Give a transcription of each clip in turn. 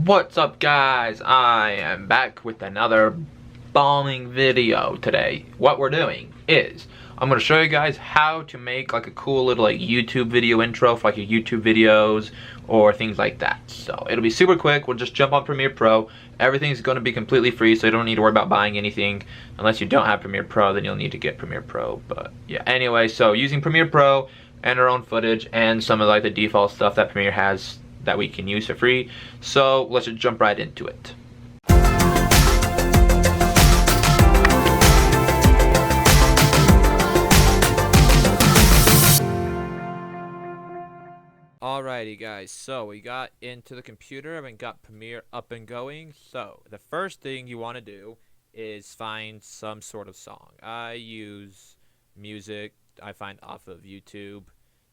What's up, guys? I am back with another bombing video today. What we're doing is I'm going to show you guys how to make like a cool little like YouTube video intro for like your YouTube videos or things like that. So it'll be super quick. We'll just jump on Premiere Pro. Everything's going to be completely free, so you don't need to worry about buying anything. Unless you don't have Premiere Pro, then you'll need to get Premiere Pro. But yeah, anyway, so using Premiere Pro and our own footage and some of like the default stuff that Premiere has that we can use for free. So let's just jump right into it. Alrighty guys, so we got into the computer and got Premiere up and going. So the first thing you want to do is find some sort of song. I use music I find off of YouTube.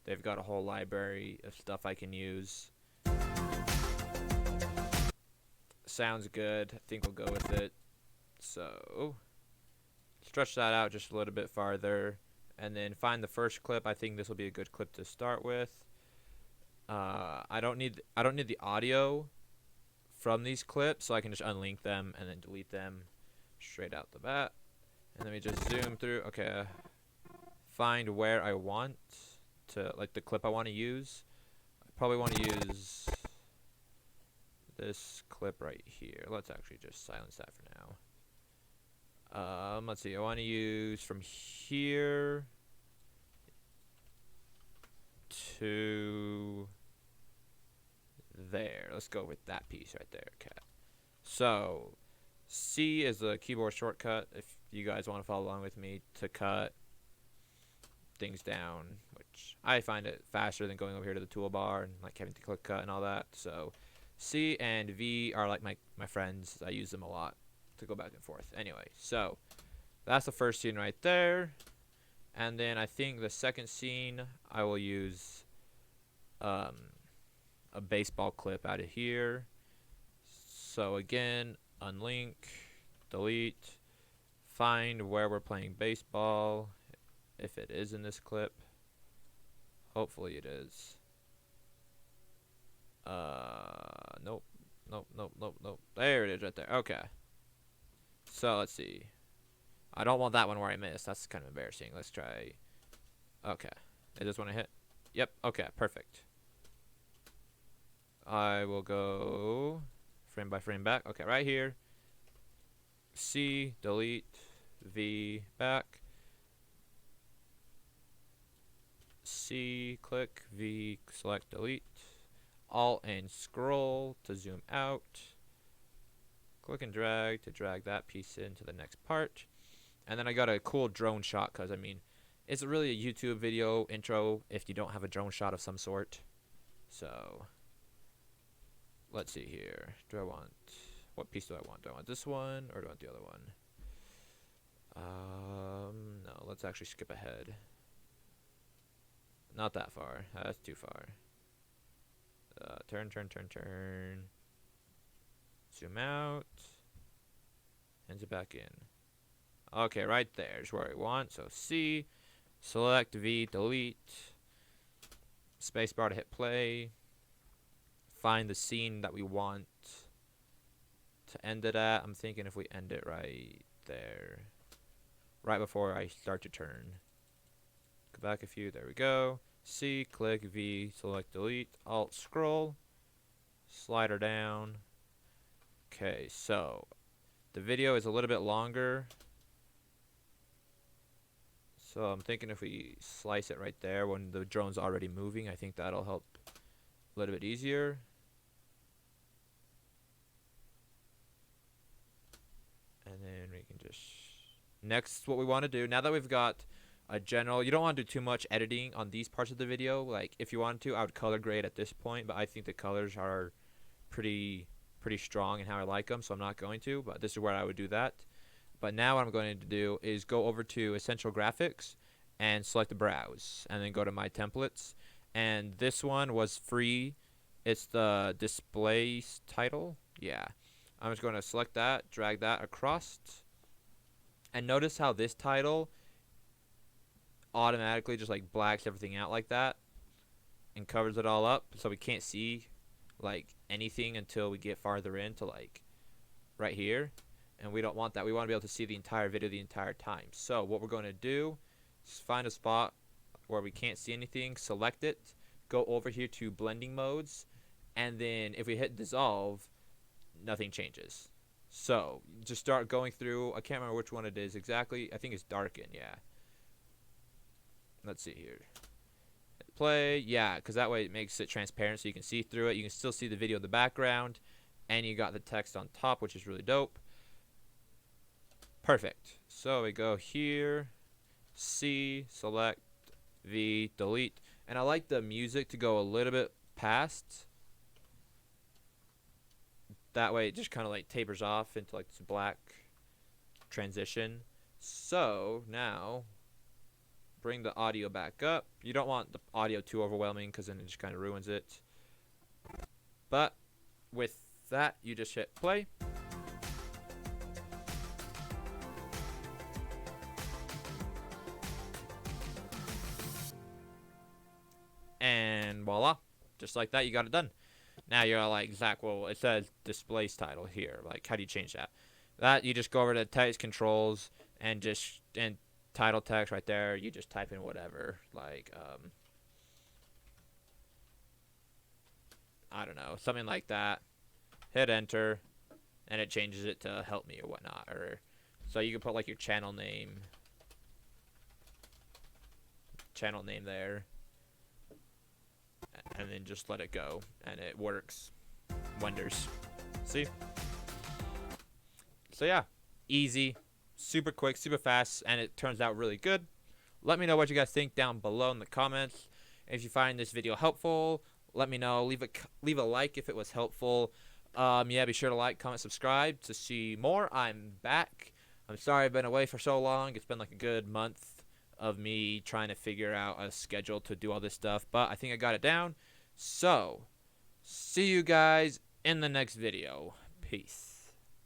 They've got a whole library of stuff I can use. Sounds good. I think we'll go with it. So stretch that out just a little bit farther and then find the first clip. I think this will be a good clip to start with. I don't need the audio from these clips, so I can just unlink them and then delete them straight out the bat. And then we just zoom through. Okay, find where I want to, like the clip I want to use. I probably want to use this clip right here. Let's actually just silence that for now. Let's see. I want to use from here to there. Let's go with that piece right there. Okay. So C is the keyboard shortcut if you guys want to follow along with me to cut things down, which I find it faster than going over here to the toolbar and like having to click cut and all that. So C and V are like my friends. I use them a lot to go back and forth. Anyway, so that's the first scene right there. And then I think the second scene I will use a baseball clip out of here. So again, unlink, delete, find where we're playing baseball, if it is in this clip. Hopefully it is. Nope. There it is right there. Okay. So let's see. I don't want that one where I missed. That's kind of embarrassing. Let's try. Okay. Is this one I hit? Yep. Okay. Perfect. I will go frame by frame back. Okay. Right here. C, delete, V, back. C, click, V, select, delete. Alt and scroll to zoom out. Click and drag to drag that piece into the next part. And then I got a cool drone shot because, I mean, it's really a YouTube video intro if you don't have a drone shot of some sort. So let's see here. What piece do I want? Do I want this one or do I want the other one? No, let's actually skip ahead. Not that far. That's too far. Turn. Zoom out. And zoom back in. Okay, right there is where we want. So C, select V, delete. Spacebar to hit play. Find the scene that we want to end it at. I'm thinking if we end it right there. Right before I start to turn. Go back a few. There we go. C, click, V, select, delete. Alt, scroll. Slider down. Okay, so the video is a little bit longer. So I'm thinking if we slice it right there when the drone's already moving, I think that'll help a little bit easier. And then we can just... Next, what we want to do, now that we've got a general... You don't want to do too much editing on these parts of the video. Like, if you wanted to, I would color grade at this point, but I think the colors are pretty strong in how I like them, so I'm not going to, but this is where I would do that. But now what I'm going to do is go over to Essential Graphics and select the browse and then go to my templates. And this one was free. It's the display title. Yeah. I'm just going to select that, drag that across. And notice how this title automatically just like blacks everything out like that and covers it all up so we can't see like anything until we get farther into like right here, and we don't want that. We want to be able to see the entire video the entire time. So what we're going to do is find a spot where we can't see anything, select it, go over here to blending modes, and then if we hit dissolve, nothing changes. So just start going through. I can't remember which one it is exactly. I think it's darken. Yeah, let's see here. Play. Yeah, because that way it makes it transparent so you can see through it. You can still see the video in the background, and you got the text on top, which is really dope. Perfect. So we go here, C, select, V, delete, and I like the music to go a little bit past. That way it just kind of like tapers off into like this black transition. So now bring the audio back up. You don't want the audio too overwhelming because then it just kind of ruins it. But with that, you just hit play. And voila, just like that, you got it done. Now you're like, Zach, well, it says displays title here. Like, how do you change that? That, you just go over to text controls and just, and title text right there, you just type in whatever. Like, I don't know, something like that. Hit enter, and it changes it to help me or whatnot. Or, so you can put like your channel name there. And then just let it go, and it works wonders. See? So yeah, easy, super quick, super fast, and it turns out really good. Let me know what you guys think down below in the comments. If you find this video helpful, let me know. Leave a like if it was helpful. Yeah, be sure to like, comment, subscribe to see more. I'm back. I'm sorry I've been away for so long. It's been like a good month of me trying to figure out a schedule to do all this stuff, but I think I got it down. So, see you guys in the next video. Peace.